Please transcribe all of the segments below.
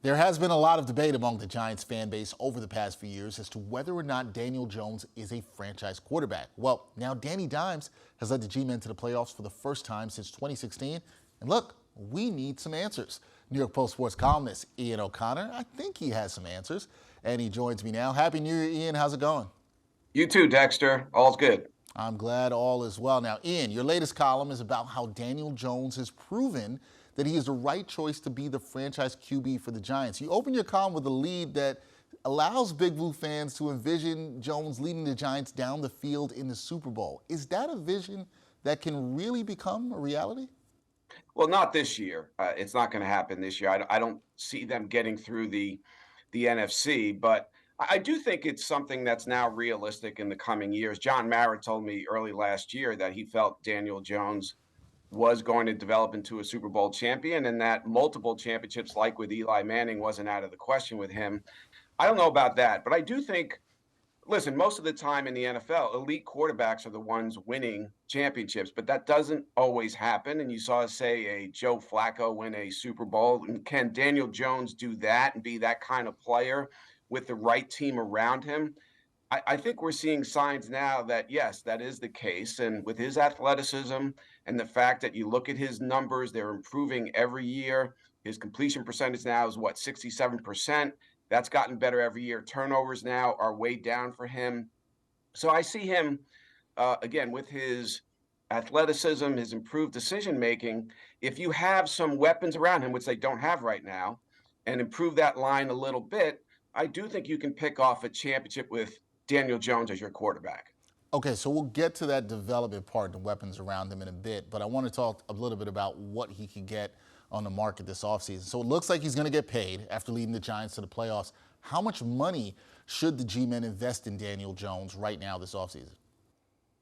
There has been a lot of debate among the Giants fan base over the past few years as to whether or not Daniel Jones is a franchise quarterback. Well, now Danny Dimes has led the G-Men to the playoffs for the first time since 2016. And look, we need some answers. New York Post sports columnist Ian O'Connor, I think he has some answers. And he joins me now. Happy New Year, Ian. How's it going? You too, Dexter. All's good. I'm glad all is well. Now, Ian, your latest column is about how Daniel Jones has proven that he is the right choice to be the franchise QB for the Giants. You open your column with a lead that allows Big Blue fans to envision Jones leading the Giants down the field in the Super Bowl. Is that a vision that can really become a reality? Well, not this year. It's not going to happen this year. I don't see them getting through the NFC, but I do think it's something that's now realistic in the coming years. John Mara told me early last year that he felt Daniel Jones was going to develop into a Super Bowl champion, and that multiple championships, like with Eli Manning, wasn't out of the question with him. I don't know about that, but I do think. Listen, most of the time in the NFL, elite quarterbacks are the ones winning championships, but that doesn't always happen. And you saw, say, a Joe Flacco win a Super Bowl. And can Daniel Jones do that and be that kind of player with the right team around him? I think we're seeing signs now that, yes, that is the case. And with his athleticism and the fact that you look at his numbers, they're improving every year. His completion percentage now is what, 67%? That's gotten better every year. Turnovers now are way down for him. So I see him, again, with his athleticism, his improved decision making. If you have some weapons around him, which they don't have right now, and improve that line a little bit, I do think you can pick off a championship with Daniel Jones as your quarterback. Okay, so we'll get to that development part, the weapons around him in a bit, but I want to talk a little bit about what he could get on the market this offseason. So it looks like he's going to get paid after leading the Giants to the playoffs. How much money should the G-men invest in Daniel Jones right now this offseason?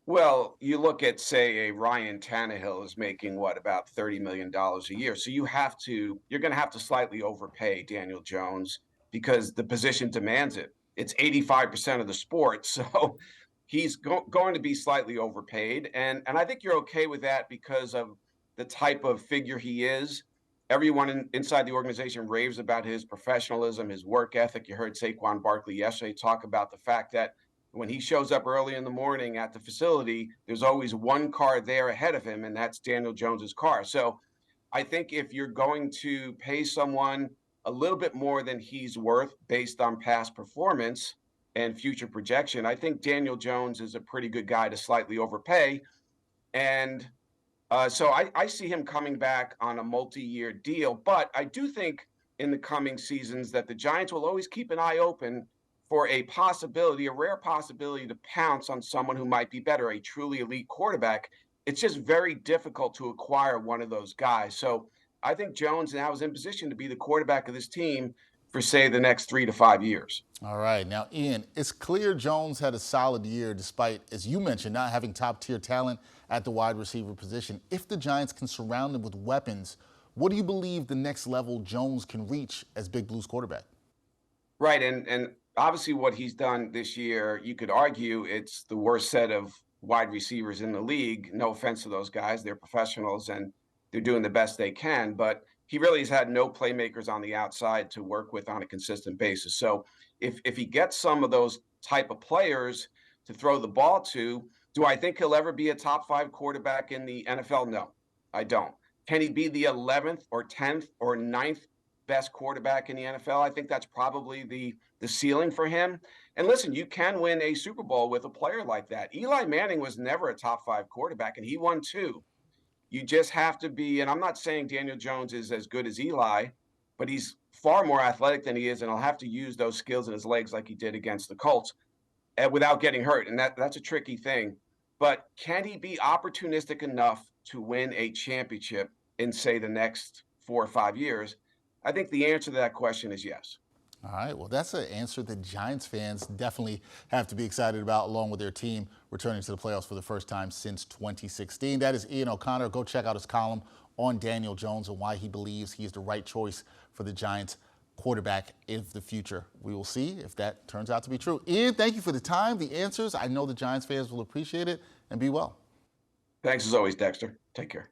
Well, you look at, say, a Ryan Tannehill is making what, about $30 million a year. So you're going to have to slightly overpay Daniel Jones because the position demands it. It's 85% of the sport. So he's going to be slightly overpaid. And I think you're okay with that because of the type of figure he is. Everyone inside the organization raves about his professionalism, his work ethic. You heard Saquon Barkley yesterday talk about the fact that when he shows up early in the morning at the facility, there's always one car there ahead of him, and that's Daniel Jones's car. So I think if you're going to pay someone a little bit more than he's worth based on past performance and future projection, I think Daniel Jones is a pretty good guy to slightly overpay. And so I see him coming back on a multi-year deal, but I do think in the coming seasons that the Giants will always keep an eye open for a possibility, a rare possibility to pounce on someone who might be better, a truly elite quarterback. It's just very difficult to acquire one of those guys. So I think Jones now is in position to be the quarterback of this team for, say, the next 3 to 5 years. All right. Now, Ian, it's clear Jones had a solid year despite, as you mentioned, not having top-tier talent at the wide receiver position. If the Giants can surround him with weapons, what do you believe the next level Jones can reach as Big Blue's quarterback? Right. And obviously what he's done this year, you could argue it's the worst set of wide receivers in the league. No offense to those guys. They're professionals and they're doing the best they can. But he really has had no playmakers on the outside to work with on a consistent basis. So if he gets some of those type of players to throw the ball to, do I think he'll ever be a top five quarterback in the NFL? No, I don't. Can he be the 11th or 10th or ninth best quarterback in the NFL? I think that's probably the ceiling for him. And listen, you can win a Super Bowl with a player like that. Eli Manning was never a top five quarterback, and he won two. You just have to be, and I'm not saying Daniel Jones is as good as Eli, but he's far more athletic than he is, and he'll have to use those skills in his legs like he did against the Colts without getting hurt. And that's a tricky thing. But can he be opportunistic enough to win a championship in, say, the next 4 or 5 years? I think the answer to that question is yes. All right, well, that's an answer that Giants fans definitely have to be excited about, along with their team returning to the playoffs for the first time since 2016. That is Ian O'Connor. Go check out his column on Daniel Jones and why he believes he is the right choice for the Giants quarterback in the future. We will see if that turns out to be true. Ian, thank you for the time, the answers. I know the Giants fans will appreciate it, and be well. Thanks as always, Dexter. Take care.